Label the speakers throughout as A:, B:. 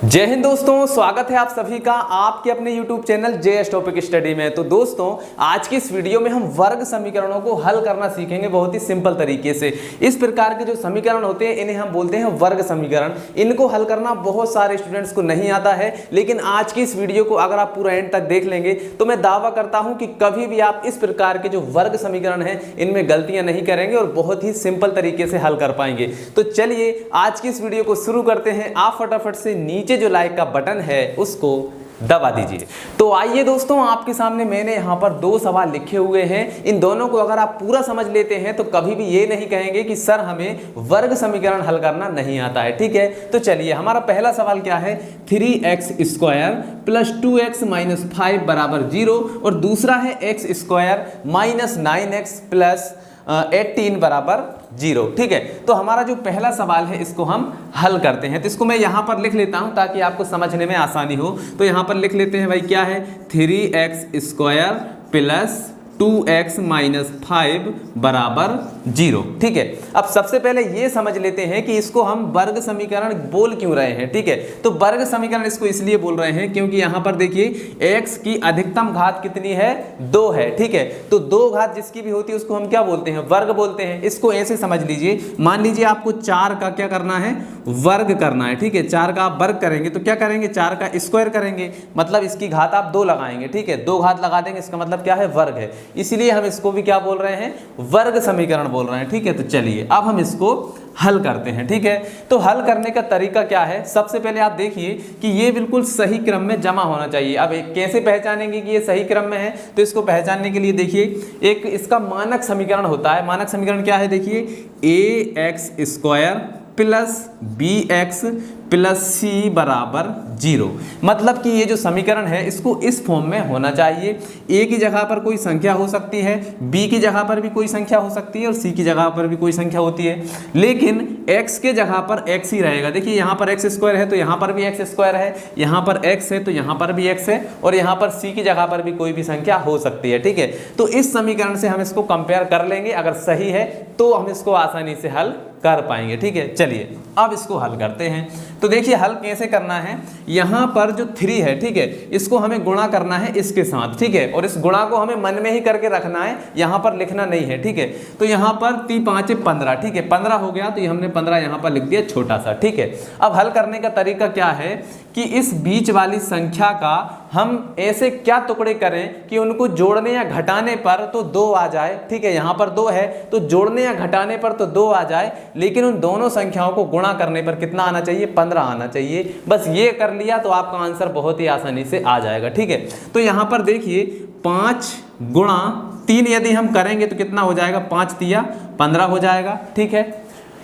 A: जय हिंद दोस्तों, स्वागत है आप सभी का आपके अपने YouTube channel JS topic study में। तो दोस्तों, आज की इस वीडियो में हम वर्ग समीकरणों को हल करना सीखेंगे बहुत ही सिंपल तरीके से। इस प्रकार के जो समीकरण होते हैं इन्हें हम बोलते हैं वर्ग समीकरण। इनको हल करना बहुत सारे स्टूडेंट्स को नहीं आता है, लेकिन आज की इस वीडियो को अगर आप पूरा एंड तक देख लेंगे तो मैं दावा करता हूं कि कभी भी आप इस प्रकार के जो वर्ग समीकरण हैं इनमें गलतियां नहीं करेंगे और बहुत ही सिंपल तरीके से हल कर पाएंगे। तो चलिए आज की इस वीडियो को शुरू करते हैं। आप फटाफट से नीचे जो लाइक का बटन है उसको दबा दीजिए। तो आइए दोस्तों, आपके सामने मैंने यहाँ पर दो सवाल लिखे हुए हैं। इन दोनों को अगर आप पूरा समझ लेते हैं तो कभी भी ये नहीं कहेंगे कि सर हमें वर्ग समीकरण हल करना नहीं आता है। ठीक है, तो चलिए हमारा पहला सवाल क्या है, 3x square plus 2x minus 5 बराबर 0 और दूसरा है x square minus 9x plus 18 बराबर 0। ठीक है, तो हमारा जो पहला सवाल है इसको हम हल करते हैं। तो इसको मैं यहाँ पर लिख लेता हूँ ताकि आपको समझने में आसानी हो। तो यहाँ पर लिख लेते हैं भाई, क्या है 3x square plus 2x minus 5 बराबर 0। ठीक है, अब सबसे पहले ये समझ लेते हैं कि इसको हम वर्ग समीकरण बोल क्यों रहे हैं। ठीक है, तो वर्ग समीकरण इसको इसलिए बोल रहे हैं क्योंकि यहाँ पर देखिए x की अधिकतम घात कितनी है, 2 है। ठीक है, तो 2 घात जिसकी भी होती है उसको हम क्या बोलते हैं, वर्ग बोलते हैं। इसको ऐसे समझ लीजिए, मान लीजिए आपको 4 का क्या करना है, वर्ग करना है। ठीक है, 4 का आप वर्ग करेंगे तो क्या करेंगे, 4 का स्क्वायर करेंगे, मतलब इसकी घात आप 2 लगाएंगे। ठीक है, 2 घात लगा देंगे, इसका मतलब क्या है, वर्ग है। इसीलिए हम इसको भी क्या बोल रहे हैं, वर्ग समीकरण बोल रहे हैं। ठीक है, तो चलिए अब हम इसको हल करते हैं। ठीक है, तो हल करने का तरीका क्या है, सबसे पहले आप देखिए कि ये बिल्कुल सही क्रम में जमा होना चाहिए। अब कैसे पहचानेंगे कि ये सही क्रम में है, तो इसको पहचानने के लिए देखिए एक इसका मानक समीकरण होता है। मानक समीकरण क्या है, देखिए ax square plus bx plus c बराबर 0। मतलब कि ये जो समीकरण है इसको इस फॉर्म में होना चाहिए। a की जगह पर कोई संख्या हो सकती है, b की जगह पर भी कोई संख्या हो सकती है और c की जगह पर भी कोई संख्या होती है, लेकिन x के जगह पर x ही रहेगा। देखिए यहाँ पर x स्क्वायर है तो यहाँ पर भी x स्क्वायर है, यहाँ पर x है तो यहाँ पर भी x है और यहाँ पर c की जगह पर भी कोई भी संख्या हो सकती है। ठीक है, तो इस समीकरण से हम इसको कंपेयर कर लेंगे, अगर सही है तो हम इसको आसानी से हल कर पाएंगे। ठीक है, चलिए अब इसको हल करते हैं। तो देखिए हल कैसे करना है, यहाँ पर जो 3 है, ठीक है, इसको हमें गुणा करना है इसके साथ। ठीक है, और इस गुणा को हमें मन में ही करके रखना है, यहाँ पर लिखना नहीं है। ठीक है, तो यहाँ पर 3 5 15। ठीक है, 15 हो गया तो ये हमने 15 यहाँ पर लिख दिया छोटा सा। ठीक है, अब हल करने का तरीका क्या है कि इस बीच वाली संख्या का हम ऐसे क्या टुकड़े करें कि उनको जोड़ने या घटाने पर तो 2 आ जाए। ठीक है, यहाँ पर 2 है तो जोड़ने या घटाने पर तो 2 आ जाए, लेकिन उन दोनों संख्याओं को गुणा करने पर कितना आना चाहिए, 15 आना चाहिए। बस ये कर लिया तो आपका आंसर बहुत ही आसानी से आ जाएगा। ठीक है, तो यहाँ पर देखिए 5 गुणा 3 यदि हम करेंगे तो कितना हो जाएगा, 5 तिया 15 हो जाएगा। ठीक है,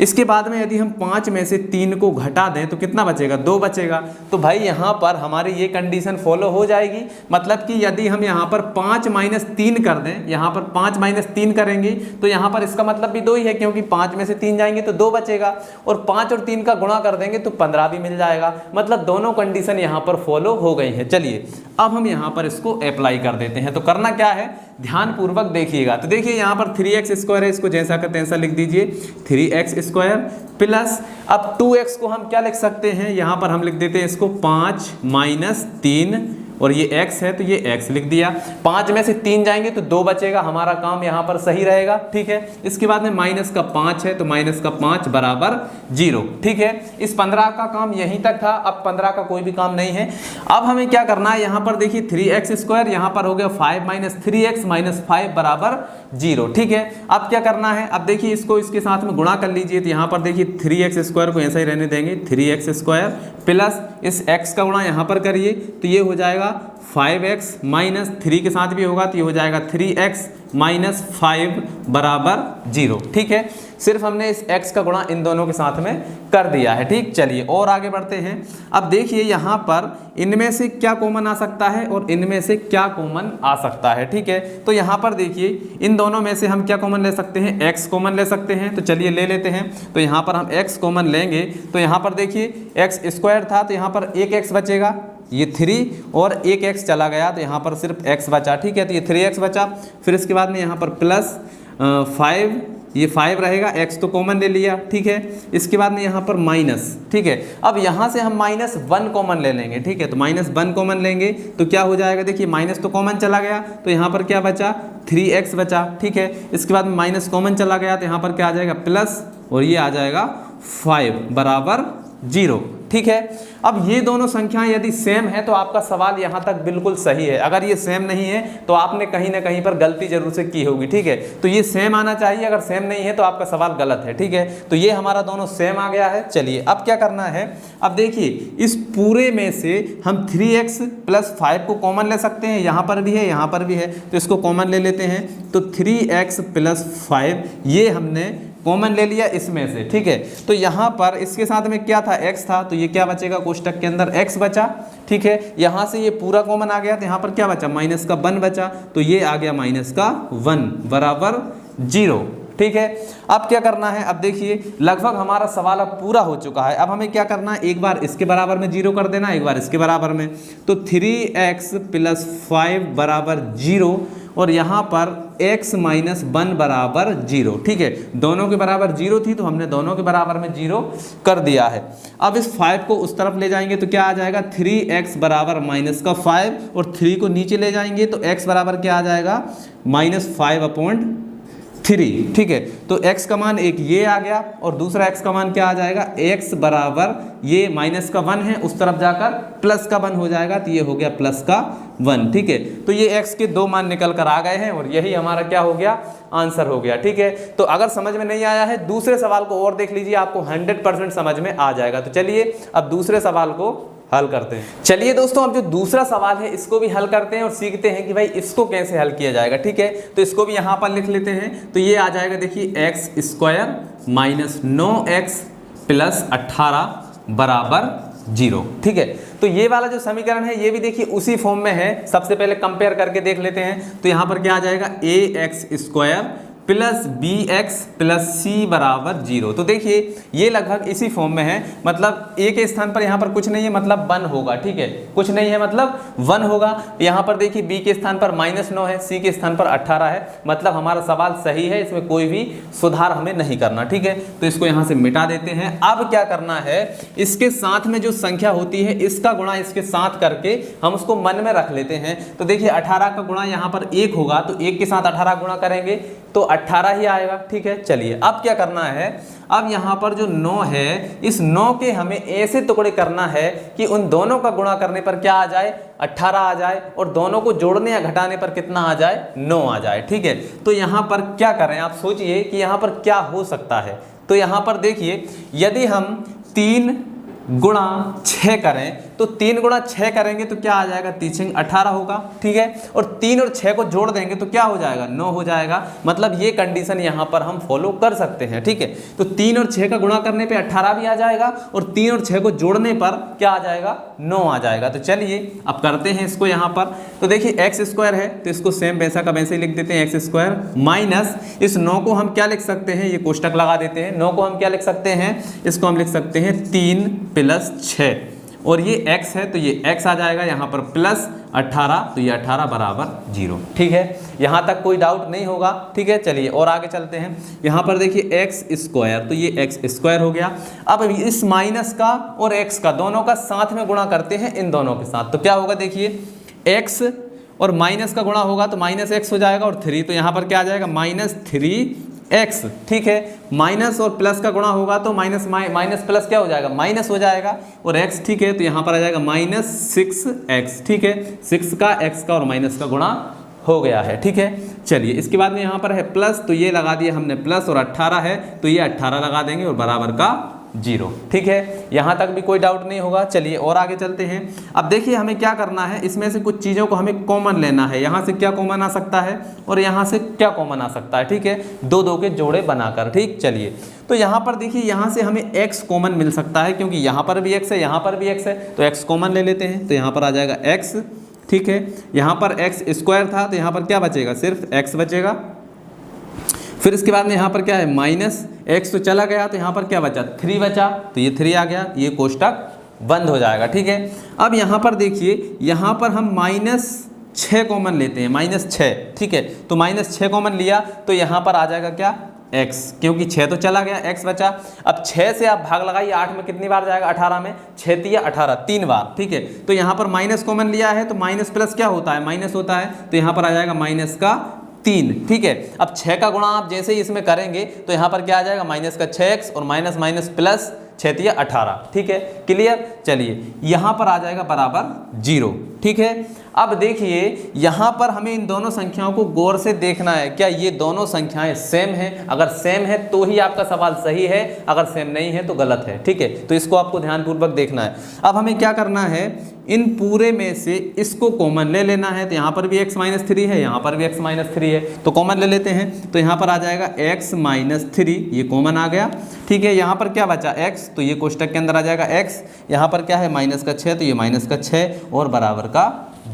A: इसके बाद में यदि हम 5 में से 3 को घटा दें तो कितना बचेगा, 2 बचेगा। तो भाई यहाँ पर हमारी ये कंडीशन फॉलो हो जाएगी। मतलब कि यदि हम यहाँ पर 5 माइनस 3 कर दें, यहाँ पर 5 माइनस 3 करेंगे तो यहाँ पर इसका मतलब भी 2 ही है, क्योंकि 5 में से 3 जाएंगे तो 2 बचेगा और 5 और 3 का गुणा कर देंगे तो 15 भी मिल जाएगा। मतलब दोनों कंडीशन यहाँ पर फॉलो हो गई है। चलिए अब हम यहाँ पर इसको अप्लाई कर देते हैं। तो करना क्या है, ध्यानपूर्वक देखिएगा। तो देखिए यहाँ पर 3x स्क्वायर है, इसको जैसा का तैसा लिख दीजिए, 3x स्क्वायर प्लस अब 2x को हम क्या लिख सकते हैं, यहाँ पर हम लिख देते हैं इसको 5 माइनस 3 और ये x है तो ये x लिख दिया। 5 में से 3 जाएंगे तो 2 बचेगा, हमारा काम यहाँ पर सही रहेगा। ठीक है, इसके बाद में माइनस का 5 है तो माइनस का 5 बराबर 0। ठीक है, इस 15 का काम यहीं तक था, अब 15 का कोई भी काम नहीं है। अब हमें क्या करना है, यहाँ पर देखिए 3x स्क्वायर, यहाँ पर हो गया 5 माइनस 3x माइनस 5 बराबर 0। ठीक है, अब क्या करना है, अब देखिए इसको इसके साथ में गुणा कर लीजिए। तो यहाँ पर देखिए 3x स्क्वायर को ऐसा ही रहने देंगे, 3x स्क्वायर प्लस इस x का गुणा यहाँ पर करिए तो ये हो जाएगा 5x माइनस 3 के साथ भी होगा तो ये हो जाएगा 3x माइनस 5 बराबर 0। ठीक है, सिर्फ हमने इस x का गुणा इन दोनों के साथ में कर दिया है। ठीक, चलिए और आगे बढ़ते हैं। अब देखिए यहाँ पर इनमें से क्या कॉमन आ सकता है और इनमें से क्या कॉमन आ सकता है। ठीक है, तो यहाँ पर देखिए इन दोनों में से हम क्या कॉमन ले सकते हैं, x कॉमन ले सकते हैं। तो चलिए ले लेते हैं। तो यहाँ पर हम x कॉमन लेंगे तो यहाँ पर देखिए x स्क्वायर था तो यहाँ पर एक x बचेगा, ये 3 और एक x चला गया तो यहाँ पर सिर्फ x बचा। ठीक है, तो ये 3x बचा। फिर इसके बाद में यहाँ पर प्लस 5 ये 5 रहेगा, x तो कॉमन ले लिया, ठीक है। इसके बाद में यहाँ पर माइनस, ठीक है। अब यहाँ से हम -1 कॉमन ले लेंगे, ठीक है। तो -1 कॉमन लेंगे तो क्या हो जाएगा, देखिए माइनस तो कॉमन चला गया तो यहाँ पर क्या बचा, 3x बचा, ठीक है। इसके बाद में माइनस कॉमन चला गया तो यहाँ पर क्या आ जाएगा, प्लस, और ये आ जाएगा 5 बराबर 0, ठीक है। अब ये दोनों संख्याएं यदि सेम है तो आपका सवाल यहाँ तक बिल्कुल सही है। अगर ये सेम नहीं है तो आपने कहीं ना कहीं पर गलती जरूर से की होगी, ठीक है। तो ये सेम आना चाहिए, अगर सेम नहीं है तो आपका सवाल गलत है, ठीक है। तो ये हमारा दोनों सेम आ गया है। चलिए अब क्या करना है, अब देखिए इस पूरे में से हम 3x + 5 को कॉमन ले सकते हैं, यहाँ पर भी है यहाँ पर भी है, तो इसको कॉमन ले लेते हैं। तो 3x + 5 ये हमने कॉमन ले लिया इसमें से, ठीक है। तो यहाँ पर इसके साथ में क्या था, x था, तो ये क्या बचेगा, कोष्टक के अंदर x बचा, ठीक है। यहाँ से ये पूरा कॉमन आ गया तो यहाँ पर क्या बचा, -1 बचा, तो ये आ गया -1 बराबर 0, ठीक है। अब क्या करना है, अब देखिए लगभग हमारा सवाल अब पूरा हो चुका है। अब हमें क्या करना है, एक बार इसके बराबर में 0 कर देना, एक बार इसके बराबर में। तो 3x + 5 बराबर 0 और यहाँ पर x - 1 बराबर 0, ठीक है। दोनों के बराबर 0 थी तो हमने दोनों के बराबर में 0 कर दिया है। अब इस 5 को उस तरफ ले जाएंगे तो क्या आ जाएगा, 3x बराबर -5 और 3 को नीचे ले जाएंगे तो x बराबर क्या आ जाएगा, -5/3, ठीक है। तो x का मान एक ये आ गया और दूसरा x का मान क्या आ जाएगा, x बराबर ये -1 है, उस तरफ जाकर +1 हो जाएगा, तो ये हो गया +1, ठीक है। तो ये x के 2 मान निकल कर आ गए हैं और यही हमारा क्या हो गया, आंसर हो गया, ठीक है। तो अगर समझ में नहीं आया है दूसरे सवाल को और देख लीजिए, आपको 100% समझ में आ जाएगा। तो चलिए अब दूसरे सवाल को हल करते हैं। चलिए दोस्तों अब जो दूसरा सवाल है इसको भी हल करते हैं और सीखते हैं कि भाई इसको कैसे हल किया जाएगा, ठीक है। तो इसको भी यहाँ पर लिख लेते हैं। तो ये आ जाएगा, देखिए x² - 9x + 18 बराबर 0, ठीक है। तो ये वाला जो समीकरण है ये भी देखिए उसी फॉर्म में है। सबसे पहले कंपेयर करके देख लेते हैं। तो यहाँ पर क्या आ जाएगा, ax² + bx + c बराबर 0। तो देखिए ये लगभग इसी फॉर्म में है, मतलब a के स्थान पर यहाँ पर कुछ नहीं है, मतलब 1 होगा, ठीक है। कुछ नहीं है मतलब 1 होगा। यहाँ पर देखिए b के स्थान पर -9 है, c के स्थान पर 18 है, मतलब हमारा सवाल सही है, इसमें कोई भी सुधार हमें नहीं करना, ठीक है। तो इसको यहाँ से मिटा देते हैं। अब क्या करना है, इसके साथ में जो संख्या होती है इसका गुणा इसके साथ करके हम उसको मन में रख लेते हैं। तो देखिए 18 का गुणा यहाँ पर 1 होगा, तो 1 के साथ 18 गुणा करेंगे तो 18 ही आएगा, ठीक है। चलिए अब क्या करना है, अब यहाँ पर जो 9 है, इस 9 के हमें ऐसे टुकड़े करना है कि उन दोनों का गुणा करने पर क्या आ जाए, 18 आ जाए, और दोनों को जोड़ने या घटाने पर कितना आ जाए, 9 आ जाए, ठीक है। तो यहाँ पर क्या करें, आप सोचिए कि यहाँ पर क्या हो सकता है। तो यहाँ पर देखिए यदि हम 3 गुणा 6 करें तो 3 गुणा 6 करेंगे तो क्या आ जाएगा, 3 18 होगा, ठीक है। और 3 और 6 को जोड़ देंगे तो क्या हो जाएगा, 9 हो जाएगा। मतलब ये कंडीशन यहाँ पर हम फॉलो कर सकते हैं, ठीक है। तो 3 और 6 का गुणा करने पे 18 भी आ जाएगा और 3 और 6 को जोड़ने पर क्या आ जाएगा, 9 आ जाएगा। तो चलिए अब करते हैं इसको यहाँ पर। तो देखिए x² है तो इसको सेम वैसा का वैसे ही लिख देते हैं, x² माइनस इस 9 को हम क्या लिख सकते हैं, ये कोष्टक लगा देते हैं। 9 को हम क्या लिख सकते हैं, इसको हम लिख सकते हैं 3 + 6 और ये x है तो ये x आ जाएगा, यहाँ पर +18 तो ये 18 बराबर 0, ठीक है। यहाँ तक कोई डाउट नहीं होगा, ठीक है। चलिए और आगे चलते हैं। यहाँ पर देखिए x² तो ये x² हो गया। अब इस माइनस का और x का दोनों का साथ में गुणा करते हैं इन दोनों के साथ, तो क्या होगा, देखिए x और माइनस का गुणा होगा तो -x हो जाएगा और 3, तो यहाँ पर क्या आ जाएगा, -3x, ठीक है। माइनस और प्लस का गुणा होगा तो माइनस प्लस क्या हो जाएगा, माइनस हो जाएगा और x, ठीक है। तो यहाँ पर आ जाएगा -6x, ठीक है। 6 का x का और माइनस का गुणा हो गया है, ठीक है। चलिए इसके बाद में यहाँ पर है प्लस, तो ये लगा दिया हमने प्लस, और 18 है तो ये 18 लगा देंगे और बराबर का 0, ठीक है। यहाँ तक भी कोई डाउट नहीं होगा। चलिए और आगे चलते हैं। अब देखिए हमें क्या करना है, इसमें से कुछ चीज़ों को हमें कॉमन लेना है। यहाँ से क्या कॉमन आ सकता है और यहाँ से क्या कॉमन आ सकता है, ठीक है, 2 के जोड़े बनाकर, ठीक। चलिए तो यहाँ पर देखिए यहाँ से हमें x कॉमन मिल सकता है, क्योंकि यहाँ पर भी x है, यहाँ पर भी x है, तो x कॉमन ले लेते हैं। तो यहाँ पर आ जाएगा x, ठीक है। यहाँ पर x² था तो यहाँ पर क्या बचेगा, सिर्फ x बचेगा। फिर इसके बाद में यहाँ पर क्या है, -x तो चला गया तो यहाँ पर क्या बचा, 3 बचा, तो ये 3 आ गया, ये कोष्टक बंद हो जाएगा, ठीक है। अब यहाँ पर देखिए यहाँ पर हम -6 कॉमन लेते हैं, -6, ठीक है। तो -6 कॉमन लिया तो यहाँ पर आ जाएगा क्या, x, क्योंकि 6 तो चला गया, x बचा। अब 6 से आप भाग लगाइए, 8 में कितनी बार जाएगा, 18 में, 6 तिया 18, 3 बार, ठीक है। तो यहाँ पर माइनस कॉमन लिया है, तो माइनस प्लस क्या होता है, माइनस होता है, तो यहाँ पर आ जाएगा माइनस का 3, ठीक है। अब 6 का गुणा आप जैसे ही इसमें करेंगे तो यहाँ पर क्या आ जाएगा, माइनस का 6x और माइनस माइनस प्लस 6 तिया 18, ठीक है, क्लियर। चलिए यहाँ पर आ जाएगा बराबर 0, ठीक है। अब देखिए यहाँ पर हमें इन दोनों संख्याओं को गौर से देखना है, क्या ये दोनों संख्याएं सेम हैं, अगर सेम है तो ही आपका सवाल सही है, अगर सेम नहीं है तो गलत है, ठीक है। तो इसको आपको ध्यानपूर्वक देखना है। अब हमें क्या करना है, इन पूरे में से इसको कॉमन ले लेना है, तो यहाँ पर भी x माइनस 3 है, यहाँ पर भी x माइनस 3 है, तो कॉमन ले लेते हैं। तो यहाँ पर आ जाएगा x माइनस 3, ये कॉमन आ गया, ठीक है। यहाँ पर क्या बचा x, तो ये कोष्टक के अंदर आ जाएगा x, यहाँ पर क्या है माइनस का 6, तो ये माइनस का 6 और बराबर का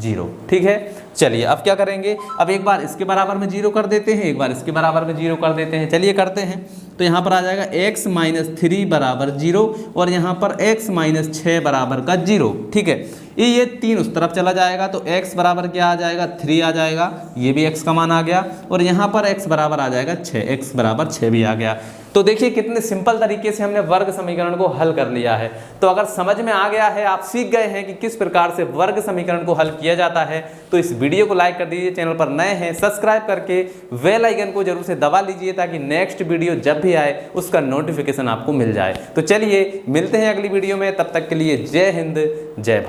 A: 0, ठीक है। चलिए अब क्या करेंगे, अब एक बार इसके बराबर में 0 कर देते हैं, एक बार इसके बराबर में 0 कर देते हैं। चलिए करते हैं। तो यहाँ पर आ जाएगा x माइनस 3 बराबर 0 और यहाँ पर x माइनस 6 बराबर का 0, ठीक है। ये 3 उस तरफ चला जाएगा, तो x बराबर क्या आ जाएगा, 3 आ जाएगा, ये भी x का मान आ गया, और यहाँ पर x बराबर आ जाएगा 6, x बराबर 6 भी आ गया। तो देखिए कितने सिंपल तरीके से हमने वर्ग समीकरण को हल कर लिया है। तो अगर समझ में आ गया है, आप सीख गए हैं कि किस प्रकार से वर्ग समीकरण को हल किया जाता है, तो इस वीडियो को लाइक कर दीजिए, चैनल पर नए हैं सब्सक्राइब करके बेल आइकन को जरूर से दबा लीजिए, ताकि नेक्स्ट वीडियो जब भी आए उसका नोटिफिकेशन आपको मिल जाए। तो चलिए मिलते हैं अगली वीडियो में, तब तक के लिए जय हिंद जय भारत।